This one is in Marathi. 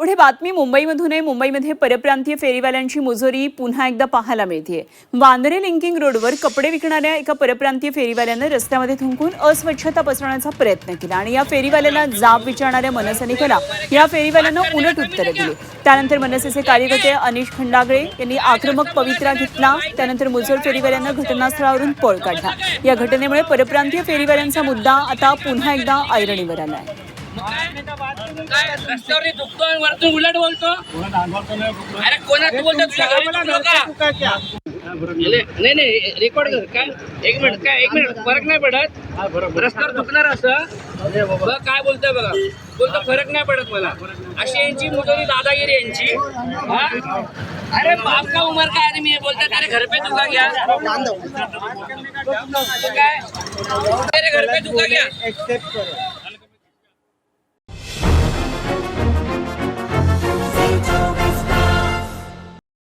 पुढे बातमी मुंबईमधून आहे। मुंबईमध्ये परप्रांतीय फेरीवाल्यांची मुजोरी पुन्हा एकदा पाहायला मिळते। वांद्रे लिंकिंग रोडवर कपडे विकणाऱ्या एका परप्रांतीय फेरीवाल्याने रस्त्यामध्ये थुंकून अस्वच्छता पसरवण्याचा प्रयत्न केला आणि या फेरीवाल्याला जाब विचारणाऱ्या मनसैनिकाला या फेरीवाल्यानं उलट उत्तरे दिली। त्यानंतर मनसेचे कार्यकर्ते अनिश खंडागळे यांनी आक्रमक पवित्रा घेतला। त्यानंतर मुजोर फेरीवाल्यानं घटनास्थळावरून पळ काढला। या घटनेमुळे परप्रांतीय फेरीवाल्यांचा मुद्दा आता पुन्हा एकदा ऐरणीवर आला आहे। रस्त्यावर दुखतो आणि वरतून उलट बोलतो। अरे कोणाला बोलतो तुझ्या नाही नाही रेकॉर्ड कर काय एक मिनिट फरक नाही पडत। रस्त्यावर दुखणार असं बघ काय बोलतोय बघा बोलतो फरक नाही पडत मला। अशी यांची मुजोरी दादागिरी यांची। अरे बाप का उमर का आदमी है बोलता तेरे घर पे दुखा क्या काय तेरे घर पे दुखा क्या।